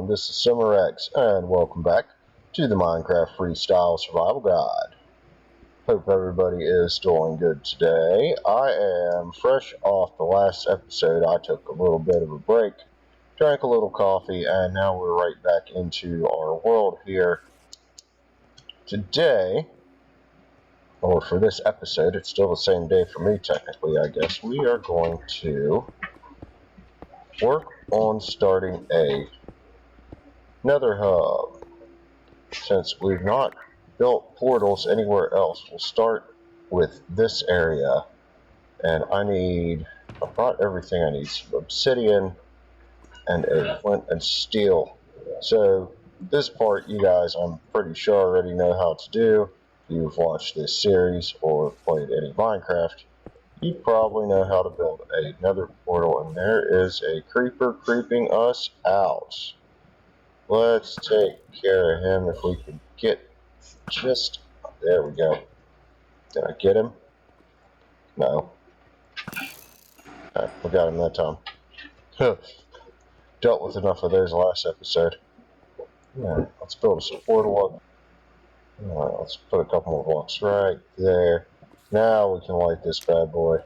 everyone, this is SummerX, and welcome back to the Minecraft Freestyle Survival Guide. Hope everybody is doing good today. I am fresh off the last episode. I took a little bit of a break, drank a little coffee, and now we're right back into our world here. Today, or for this episode, it's still the same day for me technically, I guess, we are going to work on starting a nether hub. Since we've not built portals anywhere else, we'll start with this area. And I brought everything I need: some obsidian and a flint and steel. So this part you guys, I'm pretty sure, already know how to do. If you've watched this series or played any Minecraft, you probably know how to build a nether portal. And there is a creeper creeping us out. Let's take care of him if we can get just... There we go. Did I get him? No. Alright, we got him that time. Dealt with enough of those last episode. Alright, let's build a support block. Alright, let's put a couple more blocks right there. Now we can light this bad boy.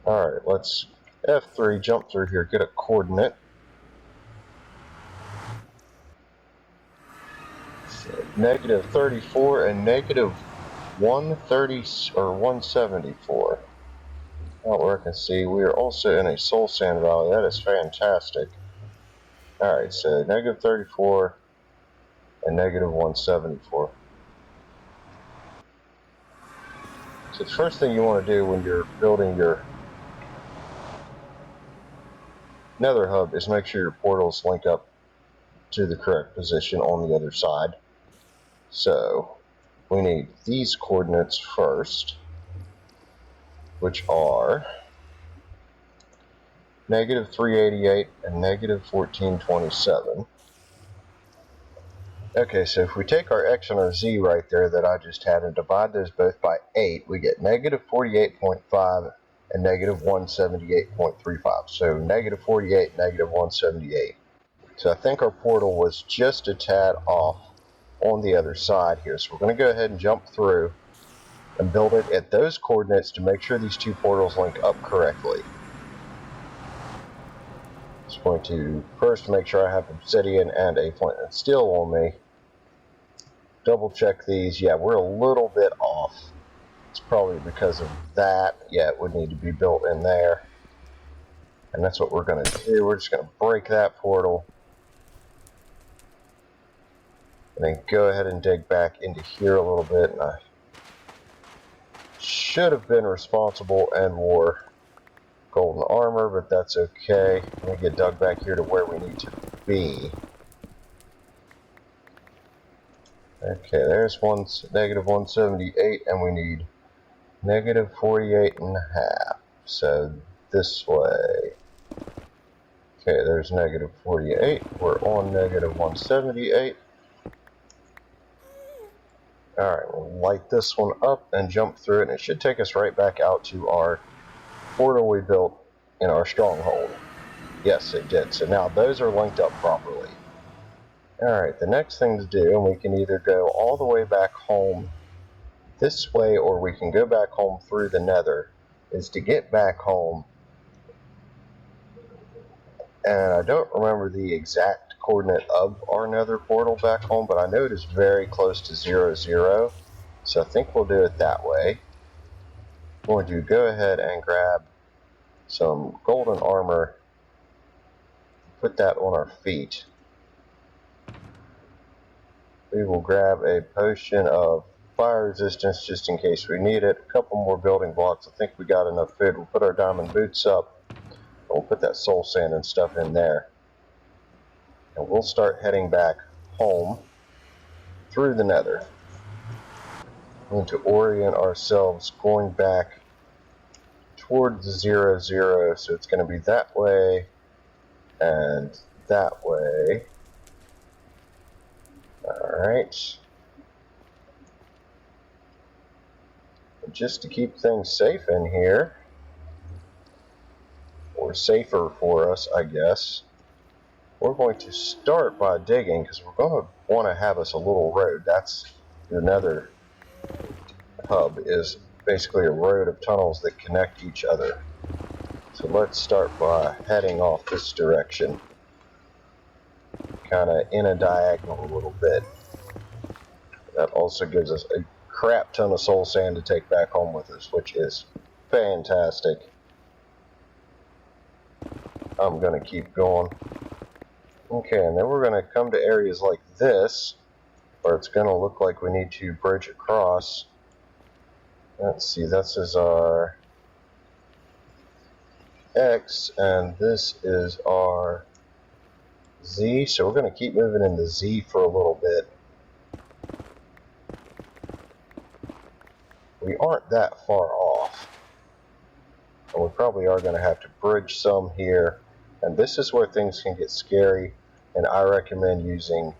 Alright, let's F3, jump through here, get a coordinate. Negative 34 and negative 130 or 174. Out where I can see, we are also in a soul sand valley. That is fantastic. Alright, so negative 34 and negative 174. So the first thing you want to do when you're building your nether hub is make sure your portals link up to the correct position on the other side. So we need these coordinates first, which are negative 388 and negative 1427. Okay, so if we take our x and our z right there that I just had and divide those both by 8, we get negative 48.5 and negative 178.35. So negative 48, negative 178. So I think our portal was just a tad off on the other side here. So we're going to go ahead and jump through and build it at those coordinates to make sure these two portals link up correctly. Just going to first make sure I have obsidian and a flint and steel on me. Double check these. Yeah, we're a little bit off. It's probably because of that. Yeah, it would need to be built in there. And that's what we're going to do. We're just going to break that portal. And then go ahead and dig back into here a little bit. And I should have been responsible and wore golden armor, but that's okay. Let me get dug back here to where we need to be. Okay, there's negative 178, and we need negative 48 and a half. So this way. Okay, there's negative 48. We're on negative 178. Alright, we'll light this one up and jump through it, and it should take us right back out to our portal we built in our stronghold. Yes, it did. So now those are linked up properly. Alright, the next thing to do, and we can either go all the way back home this way, or we can go back home through the nether, is to get back home. And I don't remember the exact coordinate of our nether portal back home, but I know it is very close to 0, 0. So I think we'll do it that way. We're going to go ahead and grab some golden armor, put that on our feet. We will grab a potion of fire resistance just in case we need it. A couple more building blocks. I think we got enough food. We'll put our diamond boots up. We'll put that soul sand and stuff in there. And we'll start heading back home through the nether. We're going to orient ourselves going back toward the 0, 0. So it's going to be that way and that way. Alright. Just to keep things safe in here, or safer for us, I guess, we're going to start by digging, because we're going to want to have us a little road. That's your nether hub, is basically a road of tunnels that connect each other. So let's start by heading off this direction, kind of in a diagonal a little bit. That also gives us a crap ton of soul sand to take back home with us, which is fantastic. I'm going to keep going. Okay, and then we're going to come to areas like this, where it's going to look like we need to bridge across. Let's see, this is our X, and this is our Z, so we're going to keep moving into Z for a little bit. We aren't that far off, and we probably are going to have to bridge some here, and this is where things can get scary, and I recommend using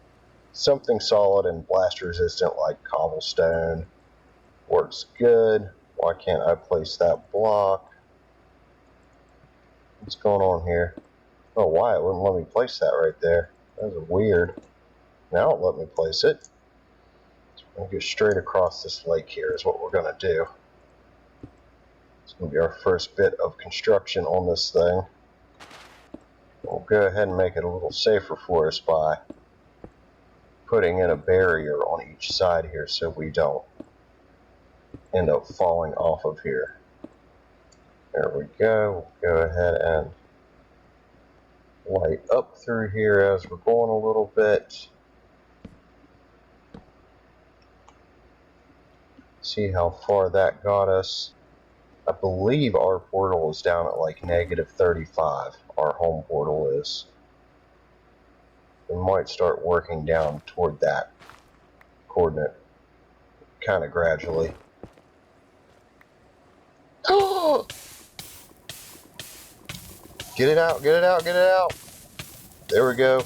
something solid and blast resistant like cobblestone. Works good. Why can't I place that block? What's going on here? Oh, why it wouldn't let me place that right there. That was weird. Now it'll let me place it. So we're going to go straight across this lake here is what we're going to do. It's going to be our first bit of construction on this thing. We'll go ahead and make it a little safer for us by putting in a barrier on each side here so we don't end up falling off of here. There we go. We'll go ahead and light up through here as we're going a little bit. See how far that got us. I believe our portal is down at like -35. Our home portal is. We might start working down toward that coordinate kind of gradually. Get it out, get it out, get it out. There we go.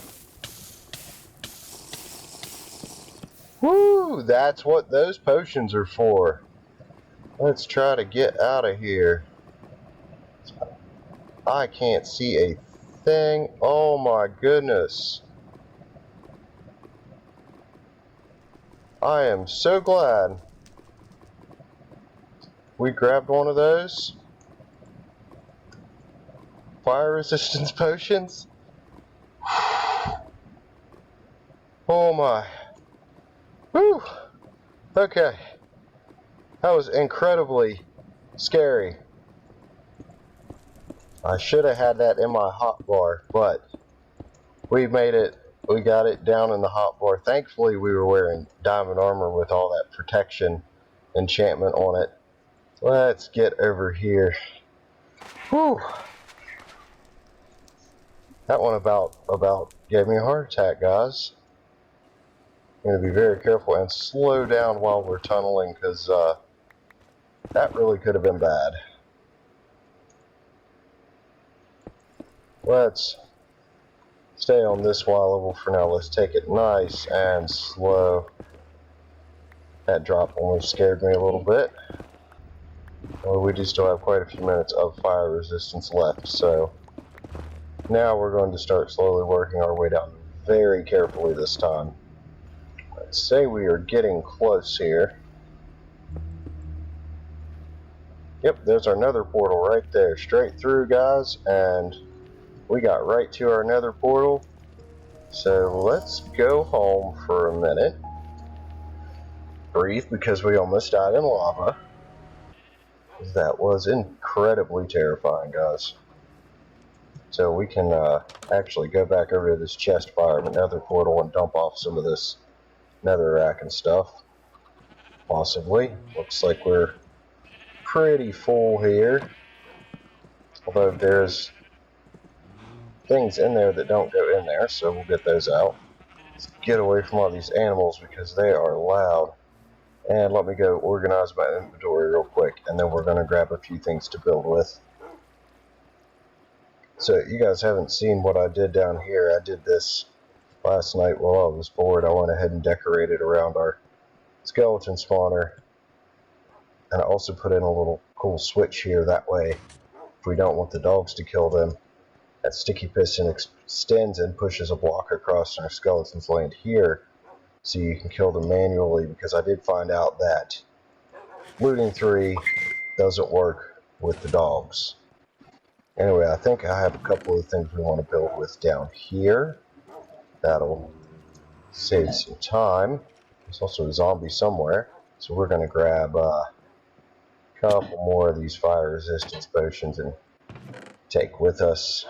Woo, that's what those potions are for. Let's try to get out of here. I can't see a thing. Oh my goodness. I am so glad we grabbed one of those fire resistance potions. Oh my. Whew. Okay. That was incredibly scary. I should have had that in my hotbar, but we made it. We got it down in the hotbar. Thankfully, we were wearing diamond armor with all that protection enchantment on it. Let's get over here. Whew. That one about gave me a heart attack, guys. I'm going to be very careful and slow down while we're tunneling, because that really could have been bad. Let's stay on this wall level for now. Let's take it nice and slow. That drop almost scared me a little bit. Well, we do still have quite a few minutes of fire resistance left, so now we're going to start slowly working our way down very carefully this time. Let's say we are getting close here. Yep, there's our nether portal right there. Straight through, guys, and we got right to our nether portal. So let's go home for a minute. Breathe, because we almost died in lava. That was incredibly terrifying, guys. So we can actually go back over to this chest fire of a nether portal and dump off some of this netherrack and stuff. Possibly. Looks like we're pretty full here. Although there's things in there that don't go in there, so we'll get those out. Let's get away from all these animals because they are loud. And let me go organize my inventory real quick, and then we're going to grab a few things to build with. So you guys haven't seen what I did down here. I did this last night while I was bored. I went ahead and decorated around our skeleton spawner. And I also put in a little cool switch here. That way, if we don't want the dogs to kill them, That sticky piston extends and pushes a block across, and our skeletons land here, so you can kill them manually, because I did find out that looting 3 doesn't work with the dogs. Anyway, I think I have a couple of things we want to build with down here. That'll save some time. There's also a zombie somewhere, so we're going to grab a couple more of these fire resistance potions and take with us.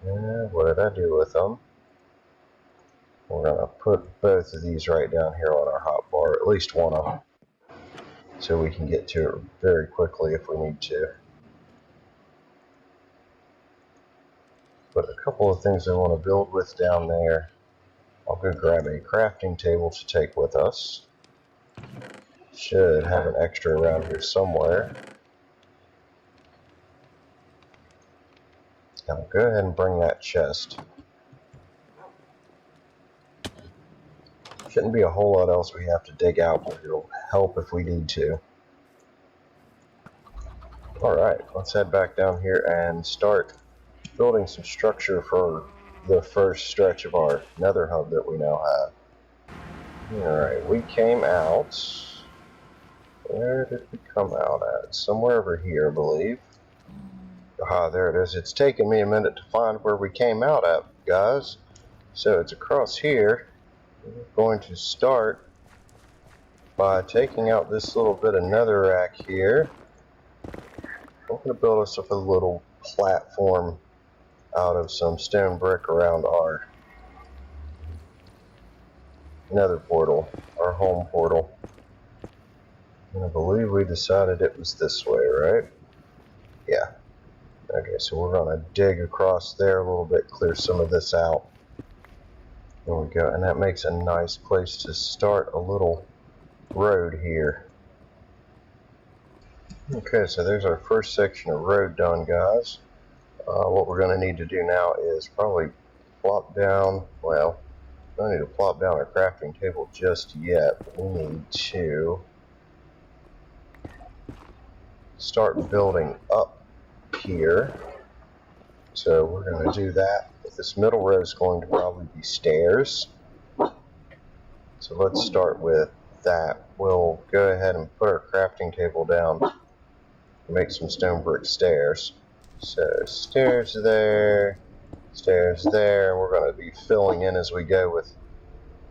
What did I do with them? We're going to put both of these right down here on our hotbar, at least one of them, so we can get to it very quickly if we need to. But a couple of things I want to build with down there. I'll go grab a crafting table to take with us. Should have an extra around here somewhere. I'll go ahead and bring that chest. Shouldn't be a whole lot else we have to dig out, but it'll help if we need to. Alright, let's head back down here and start building some structure for the first stretch of our nether hub that we now have. Alright, we came out. Where did we come out at? Somewhere over here, I believe. Ah, there it is. It's taken me a minute to find where we came out at, guys. So it's across here. We're going to start by taking out this little bit of netherrack here. We're going to build us up a little platform out of some stone brick around our nether portal, our home portal. And I believe we decided it was this way, right? Yeah. Okay, so we're going to dig across there a little bit, clear some of this out. There we go, and that makes a nice place to start a little road here. Okay, so there's our first section of road done, guys. What we're going to need to do now is probably plop down, well, we don't need to plop down our crafting table just yet, but we need to start building up here. So we're going to do that. This middle row is going to probably be stairs. So let's start with that. We'll go ahead and put our crafting table down and make some stone brick stairs. So stairs there, stairs there. We're going to be filling in as we go with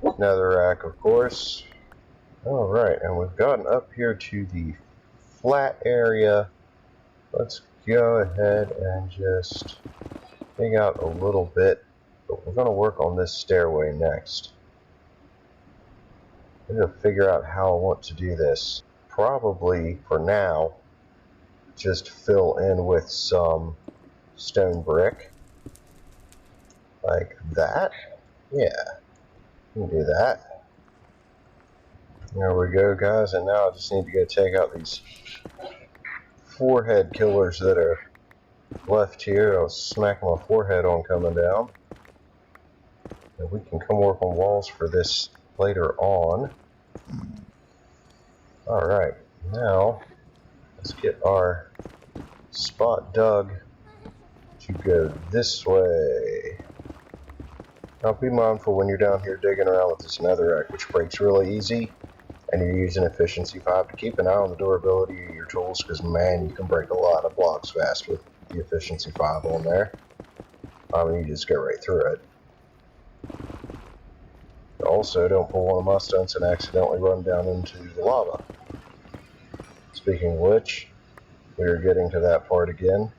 netherrack, of course. Alright, and we've gotten up here to the flat area. Let's go ahead and just dig out a little bit, but we're going to work on this stairway next. I'm going to figure out how I want to do this. Probably, for now, just fill in with some stone brick. Like that. Yeah, we can do that. There we go, guys, and now I just need to go take out these forehead killers that are left here. I'll smack my forehead on coming down. And we can come work on walls for this later on. Alright, now let's get our spot dug to go this way. Now be mindful when you're down here digging around with this netherrack, which breaks really easy, and you're using efficiency 5, to keep an eye on the durability of your tools, because man, you can break a lot of blocks fast with the efficiency 5 on there. I mean, you just go right through it. Also, don't pull one of my stunts and accidentally run down into the lava. Speaking of which, we are getting to that part again.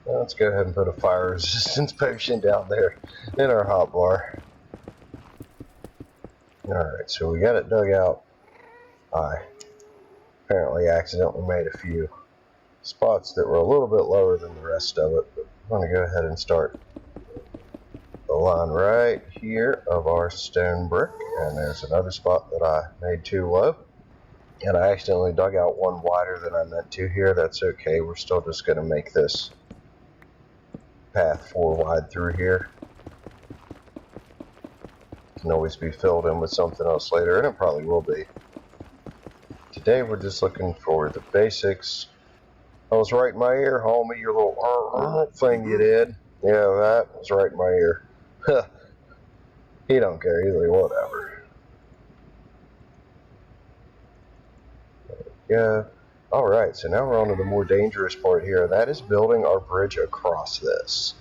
Let's go ahead and put a fire resistance potion down there in our hotbar. Alright, so we got it dug out. I apparently accidentally made a few spots that were a little bit lower than the rest of it, but I'm going to go ahead and start the line right here of our stone brick, and there's another spot that I made too low, and I accidentally dug out one wider than I meant to here. That's okay, we're still just going to make this path 4 wide through here. It can always be filled in with something else later, and it probably will be. Today we're just looking for the basics That was right in my ear, homie. Your little thing you did. Yeah, that was right in my ear. He don't care either. Whatever. Yeah. Alright, so now we're on to the more dangerous part here. That is building our bridge across this.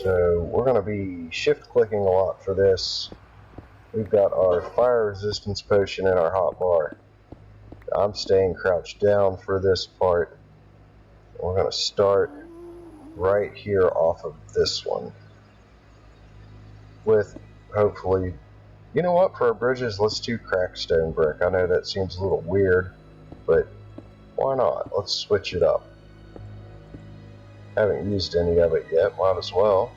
So we're going to be shift clicking a lot for this. We've got our fire resistance potion and our hot bar. I'm staying crouched down for this part. We're going to start right here off of this one. With hopefully, you know what, for our bridges, let's do cracked stone brick. I know that seems a little weird, but why not? Let's switch it up. Haven't used any of it yet, might as well.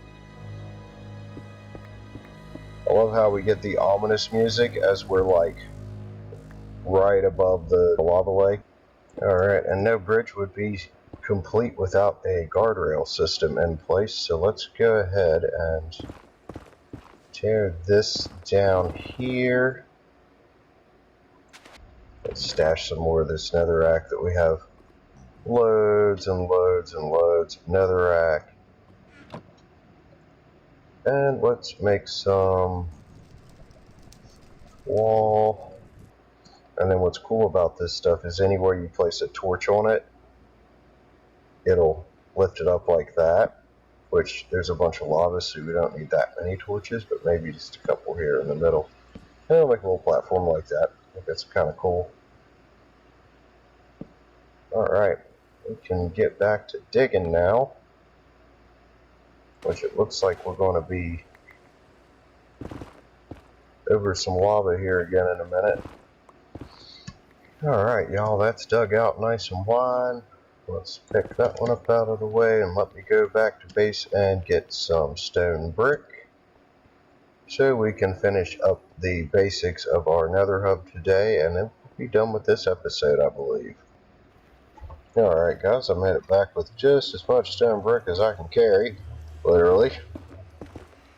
I love how we get the ominous music as we're like right above the lava lake. Alright, and no bridge would be complete without a guardrail system in place, so let's go ahead and tear this down here. Let's stash some more of this netherrack that we have loads and loads and loads of netherrack. And let's make some wall. And then what's cool about this stuff is anywhere you place a torch on it, it'll lift it up like that, which there's a bunch of lava, so we don't need that many torches, but maybe just a couple here in the middle. And it'll make a little platform like that. I think that's kind of cool. Alright, we can get back to digging now, which it looks like we're going to be over some lava here again in a minute. Alright, y'all, that's dug out nice and wide. Let's pick that one up out of the way and let me go back to base and get some stone brick so we can finish up the basics of our nether hub today, and then we'll be done with this episode, I believe. Alright guys, I made it back with just as much stone brick as I can carry, literally.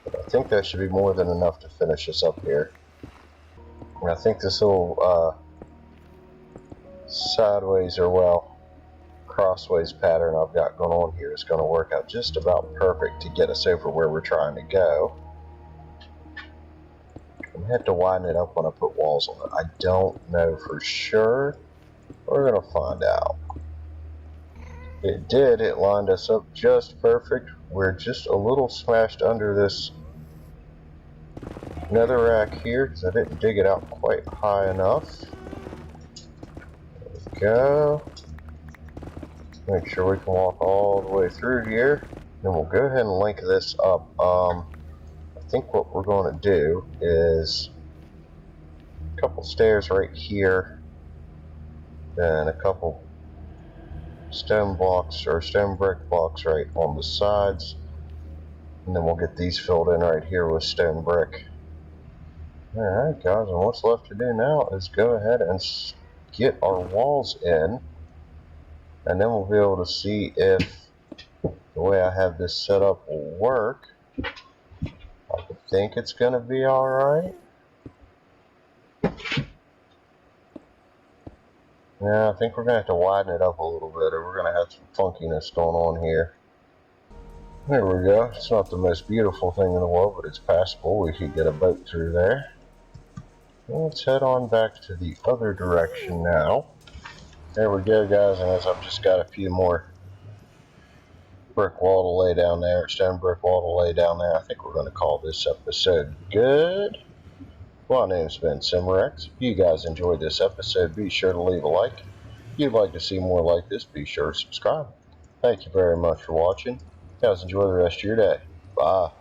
But I think that should be more than enough to finish this up here. And I think this little sideways, or well, crossways pattern I've got going on here is going to work out just about perfect to get us over where we're trying to go. I'm going to have to widen it up when I put walls on it. I don't know for sure. We're going to find out. It did. It lined us up just perfect. We're just a little smashed under this netherrack here because I didn't dig it out quite high enough. There we go. Make sure we can walk all the way through here. Then we'll go ahead and link this up. I think what we're going to do is a couple stairs right here, then a couple stone blocks or stone brick blocks right on the sides, and then we'll get these filled in right here with stone brick. Alright guys, and what's left to do now is go ahead and get our walls in, and then we'll be able to see if the way I have this set up will work. I think it's going to be alright. Yeah, I think we're going to have to widen it up a little bit, or we're going to have some funkiness going on here. There we go. It's not the most beautiful thing in the world, but it's passable. We could get a boat through there. Let's head on back to the other direction now. There we go, guys, and as I've just got a few more brick wall to lay down there, stone brick wall to lay down there, I think we're going to call this episode good. My name's been Simrex. If you guys enjoyed this episode, be sure to leave a like. If you'd like to see more like this, be sure to subscribe. Thank you very much for watching. You guys enjoy the rest of your day. Bye.